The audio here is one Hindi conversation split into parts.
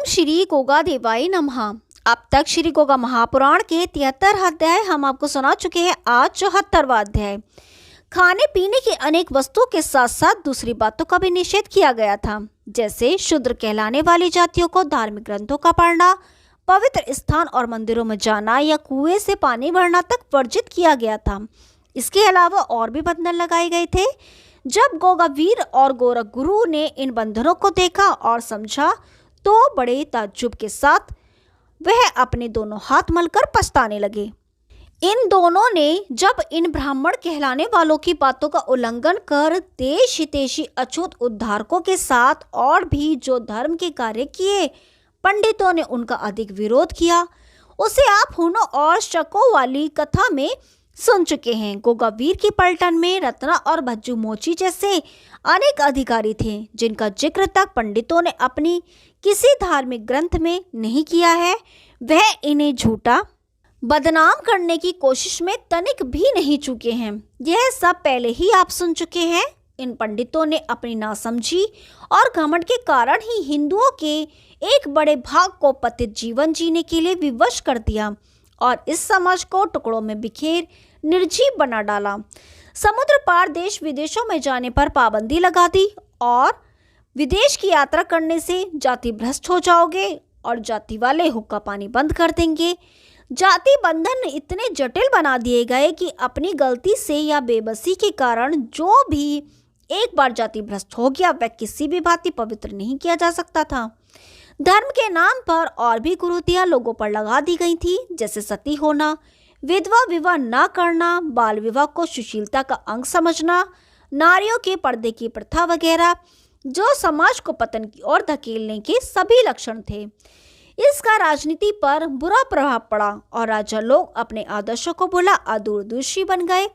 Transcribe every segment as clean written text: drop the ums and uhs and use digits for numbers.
ओम श्री गोगा देवाय नमः। अब तक श्री गोगा महापुराण के 73 अध्याय हम आपको सुना चुके हैं। आज 74वां अध्याय। खाने पीने की अनेक वस्तुओं के साथ साथ दूसरी बातों का भी निषेध किया गया था, जैसे शूद्र कहलाने वाली जातियों को धार्मिक ग्रंथों का पढ़ना, पवित्र स्थान और मंदिरों में जाना या कुएं से पानी भरना तक वर्जित किया गया था। इसके अलावा और भी बंधन लगाए गए थे। जब गोगावीर और गोरख गुरु ने इन बंधनों को देखा और समझा तो बड़े ताज्जुब के साथ वह अपने दोनों हाथ मलकर पछताने लगे। इन दोनों ने जब इन ब्राह्मण कहलाने वालों की बातों का उल्लंघन कर देश हितैषी अछूत उद्धारकों के साथ और भी जो धर्म के कार्य किए, पंडितों ने उनका अधिक विरोध किया। उसे आप हुनों और शकों वाली कथा में सुन चुके हैं। गोगावीर की पलटन में रत्ना और भज्जू मोची जैसे अनेक अधिकारी थे, जिनका जिक्र तक पंडितों ने अपनी किसी धार्मिक ग्रंथ में नहीं किया है। वह इन्हें झूठा बदनाम करने की कोशिश में तनिक भी नहीं चूके हैं। यह सब पहले ही आप सुन चुके हैं। इन पंडितों ने अपनी नासमझी और घमंड के कारण ही हिंदुओं के एक बड़े भाग को पतित जीवन जीने के लिए विवश कर दिया और इस समाज को टुकड़ों में बिखेर निर्जीव बना डाला। समुद्र पार देश विदेशों में जाने पर पाबंदी लगा दी और विदेश की यात्रा करने से जाति भ्रष्ट हो जाओगे और जाति वाले हुक्का पानी बंद कर देंगे। जाति बंधन इतने जटिल बना दिए गए कि अपनी गलती से या बेबसी के कारण जो भी एक बार जाति भ्रष्ट हो गया वह किसी भी भांति पवित्र नहीं किया जा सकता था। धर्म के नाम पर और भी कुरीतियां लोगों पर लगा दी गई थी, जैसे सती होना, विधवा विवाह न करना, बाल विवाह को सुशीलता का अंग समझना, नारियों के पर्दे की प्रथा वगैरह, जो समाज को पतन की ओर धकेलने के सभी लक्षण थे। इसका राजनीति पर बुरा प्रभाव पड़ा और राजा लोग अपने आदर्शों को भुला दूरदर्शी बन गए,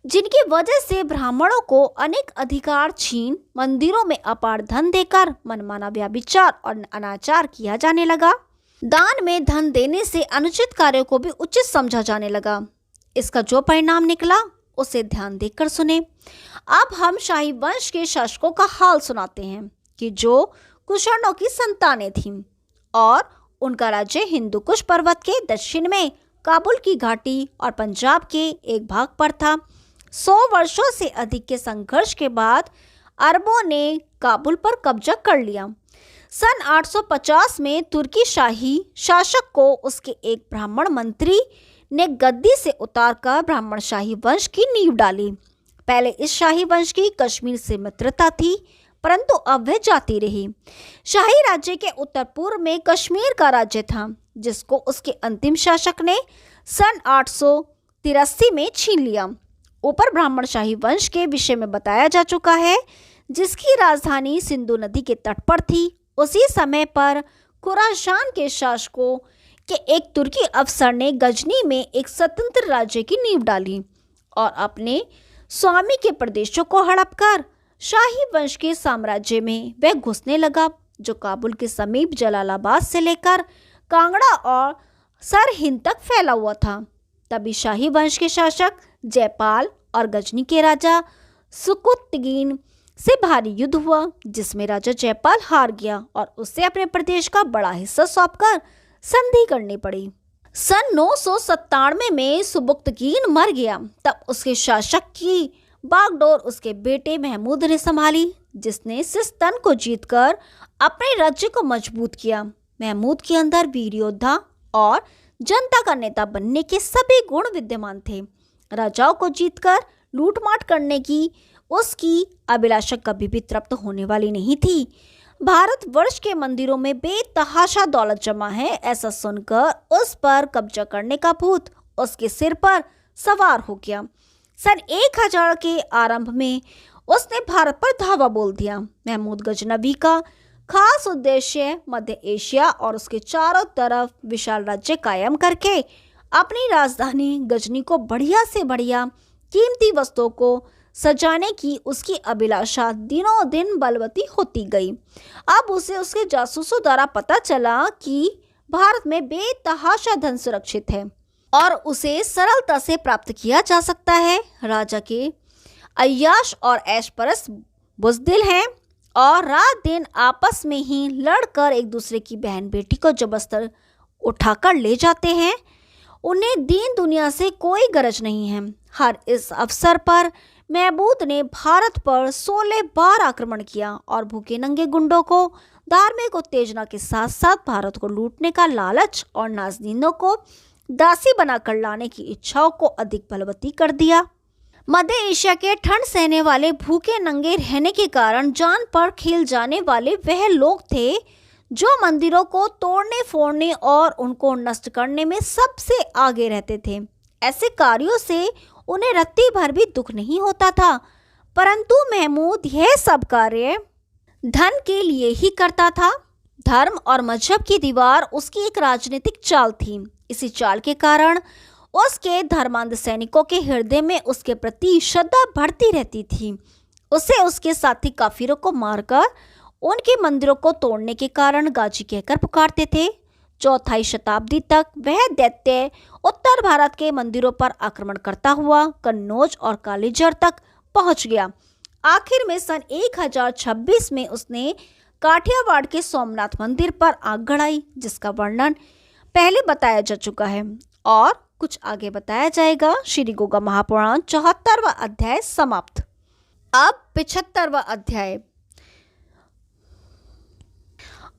जिनकी वजह से ब्राह्मणों को अनेक अधिकार छीन मंदिरों में अपार धन देकर मनमाना व्यभिचार और अनाचार किया जाने लगा। दान में धन देने से अनुचित कार्यों को भी उचित समझा जाने लगा। इसका जो परिणाम निकला उसे ध्यान देकर सुने। अब हम शाही वंश के शासकों का हाल सुनाते हैं कि जो कुषाणों की संतानें थीं और उनका राज्य हिंदू कुश पर्वत के दक्षिण में काबुल की घाटी और पंजाब के एक भाग पर था। 100 वर्षों से अधिक के संघर्ष के बाद अरबों ने काबुल पर कब्जा कर लिया। सन 850 में तुर्की शाही शासक को उसके एक ब्राह्मण मंत्री ने गद्दी से उतारकर ब्राह्मण शाही वंश की नींव डाली। पहले इस शाही वंश की कश्मीर से मित्रता थी, परंतु अब वह जाती रही। शाही राज्य के उत्तर पूर्व में कश्मीर का राज्य था, जिसको उसके अंतिम शासक ने सन 883 में छीन लिया। ऊपर ब्राह्मण शाही वंश के विषय में बताया जा चुका है, जिसकी राजधानी सिंधु नदी के तट पर थी। उसी समय पर खुरासान के शासकों के एक तुर्की अफसर ने गजनी में एक स्वतंत्र राज्य की नींव डाली और अपने स्वामी के प्रदेशों को हड़पकर शाही वंश के साम्राज्य में वह घुसने लगा, जो काबुल के समीप जलालाबाद से लेकर कांगड़ा और सरहिंद तक फैला हुआ था। तभी शाही वंश के शासक जयपाल और गजनी के राजा सुकुतगीन से भारी युद्ध हुआ, जिसमें राजा जयपाल हार गया और उसे अपने प्रदेश का बड़ा हिस्सा सौंपकर संधि करनी पड़ी। सन 997 में सुबुक्तगीन मर गया। तब उसके शासक की बागडोर उसके बेटे महमूद ने संभाली, जिसने सिस्तान को जीतकर अपने राज्य को मजबूत किया। महमूद के अंदर वीर योद्धा और जनता का नेता बनने के सभी गुण विद्यमान थे। राजाओं को जीतकर लूटमाट करने की उसकी अभिलाषा कभी भी तृप्त होने वाली नहीं थी। भारतवर्ष के मंदिरों में बेतहाशा दौलत जमा है, ऐसा सुनकर उस पर कब्जा करने का भूत उसके सिर पर सवार हो गया। सन 1000 के आरंभ में उसने भारत पर धावा बोल दिया। महमूद गजनवी का खास उद्देश्य मध्य एशिया और उसके चारों तरफ विशाल राज्य कायम करके अपनी राजधानी गजनी को बढ़िया से बढ़िया कीमती वस्तुओं को सजाने की उसकी अभिलाषा दिनों दिन बलवती होती गई। अब उसे उसके जासूसों द्वारा पता चला कि भारत में बेतहाशा धन सुरक्षित है और उसे सरलता से प्राप्त किया जा सकता है। राजा के अय्याश और ऐशपरस्त बुज़दिल हैं, और रात दिन आपस में ही लड़कर एक दूसरे की बहन बेटी को जबरदस्ती उठाकर ले जाते हैं। उन्हें दीन दुनिया से कोई गरज नहीं है। हर इस अवसर पर महमूद ने भारत पर 16 बार आक्रमण किया और भूखे नंगे गुंडों को धार्मिक उत्तेजना के साथ साथ भारत को लूटने का लालच और नाज़नीनों को दासी बनाकर लाने की इच्छाओं को अधिक बलवती कर दिया। मध्य एशिया के ठंड सहने वाले भूखे नंगे रहने के कारण जान पर खेल जाने वाले वह लोग थे जो मंदिरों को तोड़ने फोड़ने और उनको नष्ट करने में सबसे आगे रहते थे। ऐसे कार्यों से उन्हें रत्ती भर भी दुख नहीं होता था, परंतु महमूद यह सब कार्य धन के लिए ही करता था। धर्म और मजहब की दीवार उसकी एक राजनीतिक चाल थी। इसी चाल के कारण उसके धर्मांध सैनिकों के हृदय में उसके प्रति श्रद्धा बढ़ती रहती थी। उसे उसके साथी काफिरों को मारकर उनके मंदिरों को तोड़ने के कारण गाजी कहकर पुकारते थे। चौथाई शताब्दी तक वह दैत्य उत्तर भारत के मंदिरों पर आक्रमण करता हुआ कन्नौज और कालीजर तक पहुंच गया। आखिर में सन 1026 में उसने काठियावाड़ के सोमनाथ मंदिर पर आग गड़ाई, जिसका वर्णन पहले बताया जा चुका है और कुछ आगे बताया जाएगा। श्री गोगा महापुराण 74वां अध्याय समाप्त। अब 75वां अध्याय।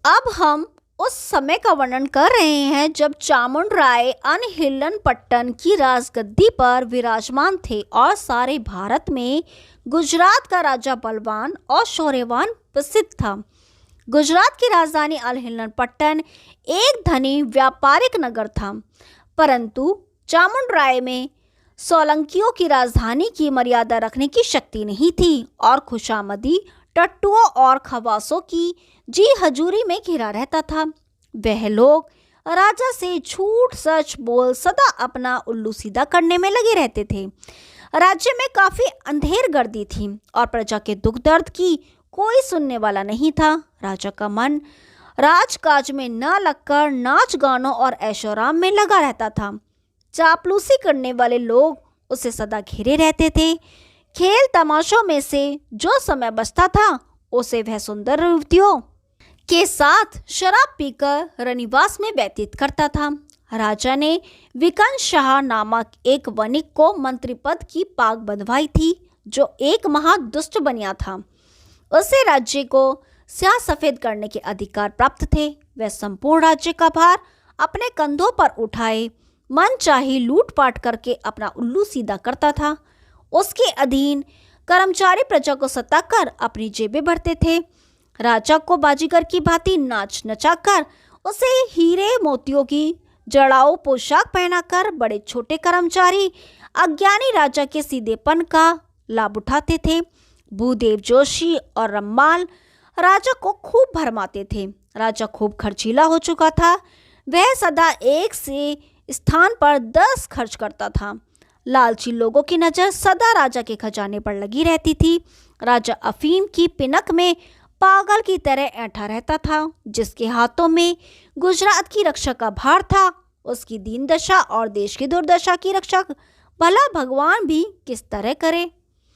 अब हम उस समय का वर्णन कर रहे हैं जब चामुंड राय अनहिलनपट्टन की राजगद्दी पर विराजमान थे और सारे भारत में गुजरात का राजा बलवान और शौर्यवान प्रसिद्ध था। गुजरात की राजधानी अनहिलनपट्टन एक धनी व्यापारिक नगर था, परंतु चामुंड राय में सोलंकियों की राजधानी की मर्यादा रखने की शक्ति नहीं थी और खुशामदी टट्टुओं और खवासों की जी हजूरी में घिरा रहता था। वह लोग राजा से झूठ सच बोल सदा अपना उल्लू सीधा करने में लगे रहते थे। राज्य में काफी अंधेर गर्दी थी और प्रजा के दुख दर्द की कोई सुनने वाला नहीं था। राजा का मन राजकाज में न लगकर नाच गानों और ऐशोआराम में लगा रहता था। चापलूसी करने वाले लोग उसे सदा घेरे रहते थे। खेल तमाशों में से जो समय बचता था उसे वह सुंदर युवतियों के साथ शराब पीकर रनिवास में व्यतीत करता था। राजा ने विकन शाह नामक एक वणिक को मंत्री पद की पाग बंधवाई थी, जो एक महादुष्ट बनिया था। उसे राज्य को स्याह सफेद करने के अधिकार प्राप्त थे। वह संपूर्ण राज्य का भार अपने कंधों पर उठाए मन चाही लूटपाट करके अपना उल्लू सीधा करता था। उसके अधीन कर्मचारी प्रजा को सताकर अपनी जेबें भरते थे। राजा को बाजीगर की भांति नाच नचाकर उसे हीरे मोतियों की जड़ाऊ पोशाक पहनाकर बड़े छोटे कर्मचारी अज्ञानी राजा के सीधेपन का लाभ उठाते थे। भूदेव जोशी और रम्माल राजा को खूब भरमाते थे। राजा खूब खर्चीला हो चुका था। वह सदा एक से स्थान पर 10 खर्च करता था। लालची लोगों की नज़र सदा राजा के खजाने पर लगी रहती थी। राजा अफीम की पिनक में पागल की तरह ऐंठा रहता था। जिसके हाथों में गुजरात की रक्षा का भार था, उसकी दीन दशा और देश की दुर्दशा की रक्षा भला भगवान भी किस तरह करे।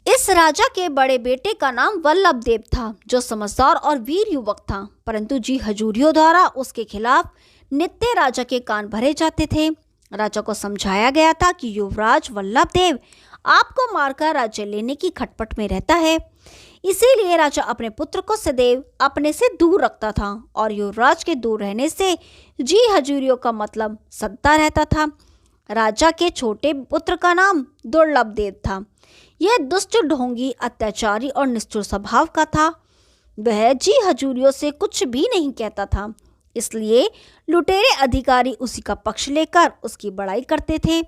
इस राजा के बड़े बेटे का नाम वल्लभ देव था, जो समझदार और वीर युवक था, परंतु जी हजूरियों द्वारा उसके खिलाफ नित्य राजा के कान भरे जाते थे। राजा को समझाया गया था कि युवराज वल्लभ देव आपको मारकर राज्य लेने की खटपट में रहता है, इसीलिए राजा अपने पुत्र को सदैव अपने से दूर रखता था और युवराज के दूर रहने से जी हजूरियों का मतलब सदता रहता था। राजा के छोटे पुत्र का नाम दुर्लभ देव था। यह दुष्ट ढोंगी, अत्याचारी और निष्ठुर स्वभाव का था। वह जी हजूरियों से कुछ भी नहीं कहता था, इसलिए लुटेरे अधिकारी उसी का पक्ष लेकर उसकी बड़ाई करते थे।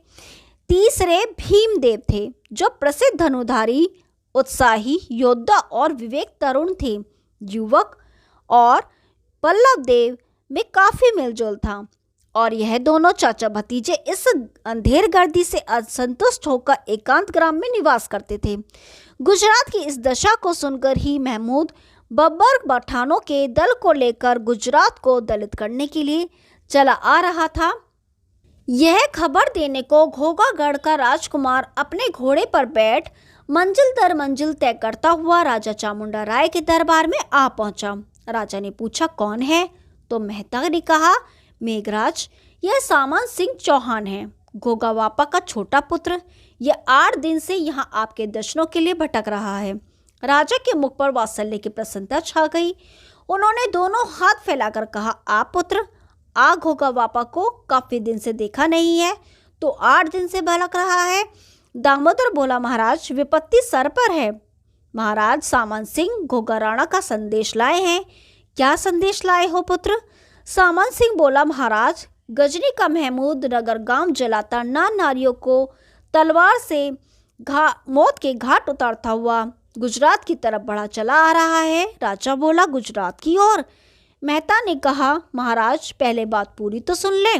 तीसरे भीमदेव थे, जो प्रसिद्ध धनुधारी, उत्साही योद्धा और विवेक तरुण थे। युवक और वल्लभ देव में काफी मेलजोल था और यह दोनों चाचा भतीजे इस अंधेर गर्दी से असंतुष्ट होकर एकांत ग्राम में निवास करते थे। गुजरात की इस दशा को सुनकर ही महमूद बब्बर पठानों के दल को लेकर गुजरात को दलित करने के लिए चला आ रहा था। यह खबर देने को घोगागढ़ का राजकुमार अपने घोड़े पर बैठ मंजिल दर मंजिल तय करता हुआ राजा चामुंडा राय के दरबार में आ पहुंचा। राजा ने पूछा, कौन है? तो मेहता ने कहा, मेघराज, यह सामान सिंह चौहान है, घोगा वापा का छोटा पुत्र। यह 8 दिन से यहाँ आपके दर्शनों के लिए भटक रहा है। राजा के मुख पर वात्सल्य की प्रसन्नता छा गई। उन्होंने दोनों हाथ फैलाकर कहा, आप पुत्र, घोगा वापा को काफी दिन से देखा नहीं है, तो 8 दिन से भटक रहा है। दामोदर बोला, महाराज, विपत्ति सर पर है। महाराज, सामान सिंह घोगा राणा का संदेश लाए हैं। क्या संदेश लाए हो पुत्र? सामान सिंह बोला, महाराज, गजनी का महमूद नगर गांव जलाता नारियों को तलवार से मौत के घाट उतारता हुआ गुजरात की तरफ बढ़ा चला आ रहा है। राजा बोला, गुजरात की ओर? मेहता ने कहा, महाराज, पहले बात पूरी तो सुन ले।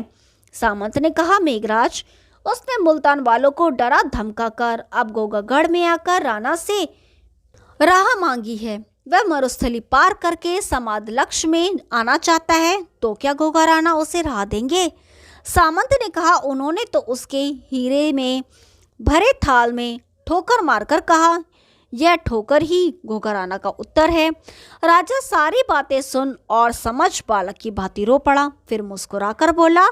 सामंत ने कहा, मेघराज, उसने मुल्तान वालों को डरा धमका कर अब गोगागढ़ में आकर राणा से राह मांगी है। वह मरुस्थली पार करके समाध लक्ष्य में आना चाहता है, तो क्या घोगा राणा उसे राह देंगे? सामंत ने कहा, उन्होंने तो उसके हीरे में भरे थाल में ठोकर मारकर कहा, यह ठोकर ही घोगा राणा का उत्तर है। राजा सारी बातें सुन और समझ बालक की भांति रो पड़ा। फिर मुस्कुराकर बोला,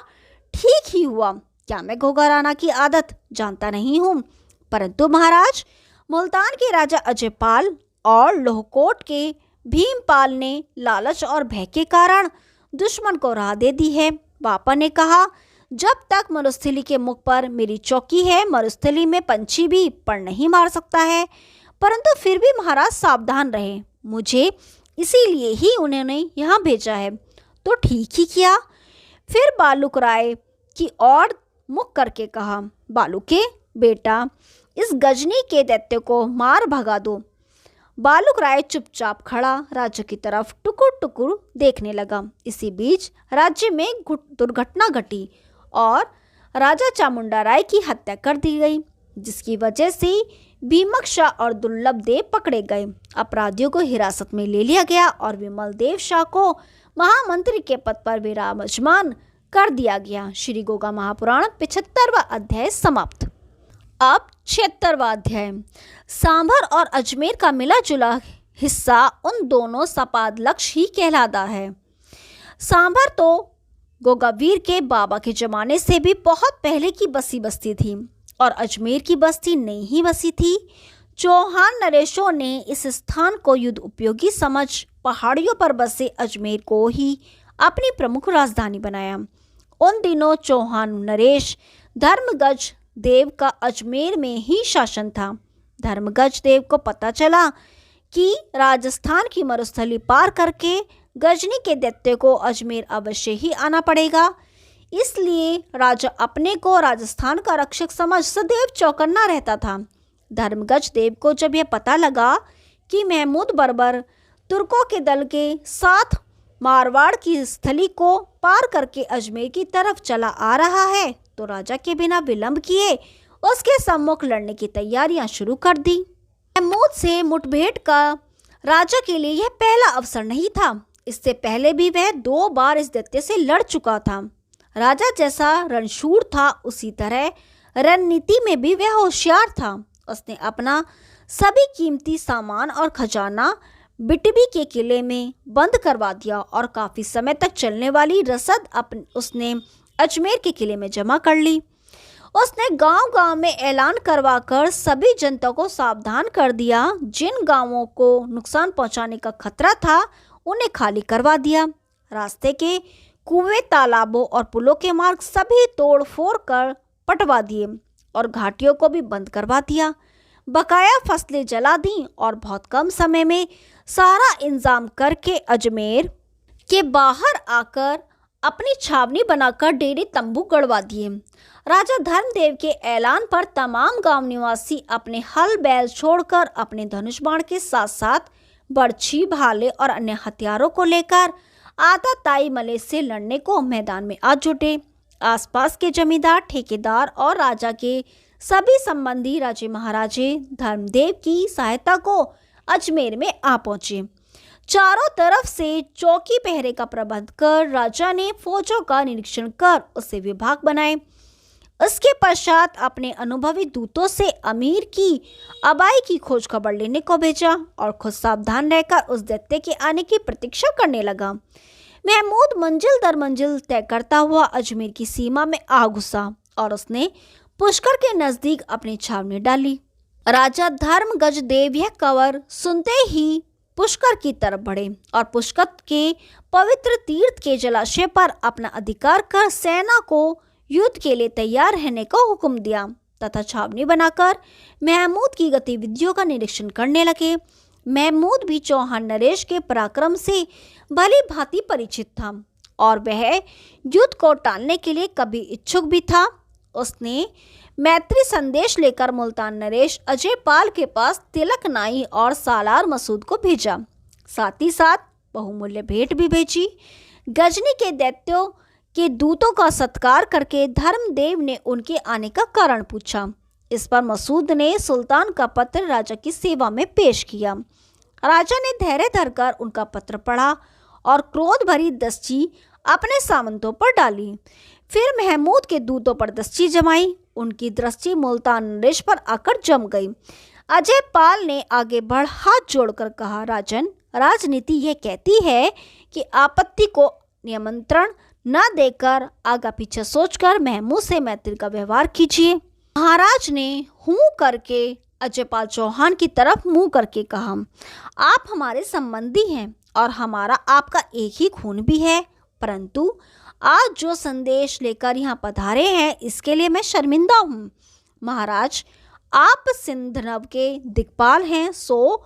ठीक ही हुआ। क्या मैं घोगा राणा की आदत जानता नहीं हूँ, परंतु महाराज, मुल्तान के राजा अजयपाल और लोहकोट के भीमपाल ने लालच और भय के कारण दुश्मन को राह दे दी है। बापा ने कहा, जब तक मरुस्थली के मुख पर मेरी चौकी है, मरुस्थली में पंछी भी पर नहीं मार सकता है। परंतु फिर भी महाराज सावधान रहे, मुझे इसीलिए ही उन्होंने यहाँ भेजा है। तो ठीक ही किया। फिर बालुक राय की ओर मुख करके कहा, बालुके बेटा, इस गजनी के दैत्य को मार भगा दो। बालुक राय चुपचाप खड़ा राज्य की तरफ टुकुर टुकुर देखने लगा। इसी बीच राज्य में दुर्घटना घटी और राजा चामुंडा राय की हत्या कर दी गई, जिसकी वजह से भीमक शाह और दुर्लभ देव पकड़े गए। अपराधियों को हिरासत में ले लिया गया और विमल देव शाह को महामंत्री के पद पर विराजमान कर दिया गया। श्री गोगा महापुराण 75वां अध्याय समाप्त। अब 76वां अध्याय। सांभर और अजमेर का मिला जुला हिस्सा उन दोनों सपाद लक्ष्य ही कहलाता है। सांभर तो गोगावीर के बाबा के जमाने से भी बहुत पहले की बसी बस्ती थी और अजमेर की बस्ती नई ही बसी थी। चौहान नरेशों ने इस स्थान को युद्ध उपयोगी समझ पहाड़ियों पर बसे अजमेर को ही अपनी प्रमुख राजधानी बनाया। उन दिनों चौहान नरेश धर्मगज देव का अजमेर में ही शासन था। धर्मगज देव को पता चला कि राजस्थान की मरुस्थली पार करके गजनी के दैत्य को अजमेर अवश्य ही आना पड़ेगा। इसलिए राजा अपने को राजस्थान का रक्षक समझ सदैव चौकन्ना रहता था। धर्मगज देव को जब यह पता लगा कि महमूद बर्बर तुर्कों के दल के साथ मारवाड़ की स्थली को पार करके अजमेर की तरफ चला आ रहा है, तो राजा के बिना विलंब किए उसके सम्मुख लड़ने की तैयारियां शुरू कर दी। महमूद से मुठभेड़ का राजा के लिए यह पहला अवसर नहीं था। इससे पहले भी वह 2 बार इस दैत्य से लड़ चुका था। राजा जैसा रणशूर था, उसी तरह रणनीति में भी वह होशियार था। उसने अपना सभी कीमती सामान और खजाना बिटबी के किले में बंद करवा दिया और काफी समय तक चलने वाली रसद उसने अजमेर के किले में जमा कर ली। उसने गांव-गांव में ऐलान करवाकर सभी जनता को सावधान कर दिया। जिन गांवों को नुकसान पहुंचाने का खतरा था, उन्हें खाली करवा दिया। रास्ते के कुएं, तालाबों और पुलों के मार्ग सभी तोड़ फोड़ कर पटवा दिए और घाटियों को भी बंद करवा दिया। बकाया फसलें जला दी और बहुत कम समय में सारा इंतजाम करके अजमेर के बाहर आकर अपनी छावनी बनाकर डेरे तंबू गड़वा दिए। राजा धर्मदेव के ऐलान पर तमाम गांव निवासी अपने हल बैल छोड़कर अपने धनुष बाण के साथ साथ बर्छी, भाले और अन्य हथियारों को लेकर आताताई मले से लड़ने को मैदान में आ जुटे। आसपास के जमींदार, ठेकेदार और राजा के सभी संबंधी राजे महाराजे धर्मदेव की सहायता को अजमेर में आ पहुंचे। चारों तरफ से चौकी पहरे का प्रबंध कर राजा ने फौजों का निरीक्षण कर उसे विभाग बनाए। उसके पश्चात अपने अनुभवी दूतों से अमीर की अबाई की खोज खबर लेने को भेजा और खुद सावधान रहकर उस दैत्य के आने की प्रतीक्षा करने लगा। महमूद मंजिल दर मंजिल तय करता हुआ अजमेर की सीमा में आ घुसा और उसने पुष्कर के नजदीक अपनी छावनी डाली। राजा धर्म गजदेव यह खबर सुनते ही पुष्कर की तरफ बढ़े और पुष्कर के पवित्र तीर्थ के जलाशय पर अपना अधिकार कर सेना को युद्ध के लिए तैयार रहने का हुक्म दिया तथा छावनी बनाकर महमूद की गतिविधियों का निरीक्षण करने लगे। महमूद भी चौहान नरेश के पराक्रम से भली भांति परिचित था और वह युद्ध को टालने के लिए कभी इच्छुक भी था। उसने मैत्री संदेश लेकर मुल्तान नरेश अजय पाल के पास तिलक नाई और सालार मसूद को भेजा। साथ ही साथ बहुमूल्य भेंट भी भेजी। गजनी के दैत्यों के दूतों का सत्कार करके धर्मदेव ने उनके आने का कारण पूछा। इस पर मसूद ने सुल्तान का पत्र राजा की सेवा में पेश किया। राजा ने धैर्य धरकर उनका पत्र पढ़ा और क्रोध भरी दृष्टि अपने सामंतों पर डाली। फिर महमूद के दूतों पर दृष्टि जमाई। उनकी दृष्टि मुल्तान नरेश पर आकर जम गई। अजय पाल ने आगे बढ़ हाथ जोड़कर कहा, राजन, राजनीति यह कहती है कि आपत्ति को निमंत्रण न देकर आगा पीछे सोचकर महमूद से मैत्री का व्यवहार कीजिए। महाराज ने हूं करके अजयपाल चौहान की तरफ मुंह करके कहा, आप हमारे संबंधी हैं और हमारा आपका एक ही खून भी है, परंतु आज जो संदेश लेकर यहाँ पधारे हैं इसके लिए मैं शर्मिंदा हूँ। महाराज, आप सिंधनव के दिक्पाल हैं, सो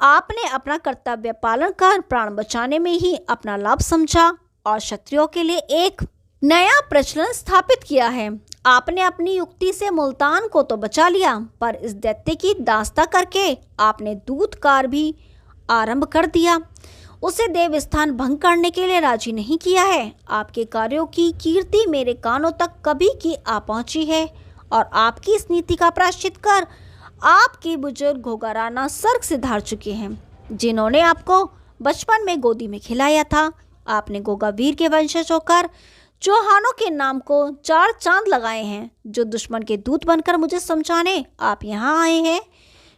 आपने अपना कर्तव्य पालन कर प्राण बचाने में ही अपना लाभ समझा और क्षत्रियों के लिए एक नया प्रचलन स्थापित किया है। आपने अपनी युक्ति से मुल्तान को तो बचा लिया, पर इस दैत्य की दास्ता करके आपने दूतकार भी आरंभ कर दिया। उसे देवस्थान भंग करने के लिए राजी नहीं किया है। आपके कार्यों की कीर्ति मेरे कानों तक कभी की आ पहुंची है और आपकी इस नीति का प्रायश्चित कर आपके बुजुर्ग घोगाराना स्वर्ग से धार चुके हैं, जिन्होंने आपको बचपन में गोदी में खिलाया था। आपने गोगावीर के वंशज होकर चौहानों के नाम को 4 चांद लगाए हैं। जो दुश्मन के दूत बनकर मुझे समझाने आप यहाँ आए हैं,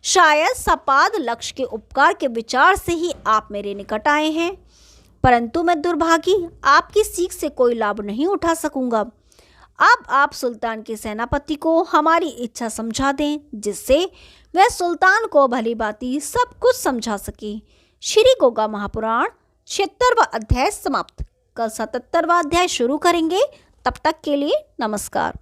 शायद सपाद लक्ष्य के उपकार के विचार से ही आप मेरे निकट आए हैं, परंतु मैं दुर्भागी आपकी सीख से कोई लाभ नहीं उठा सकूंगा। अब आप सुल्तान के सेनापति को हमारी इच्छा समझा दें, जिससे वह सुल्तान को भली भांति सब कुछ समझा सके। श्री गोगा महापुराण 76वां अध्याय समाप्त। कल 77वां अध्याय शुरू करेंगे। तब तक के लिए नमस्कार।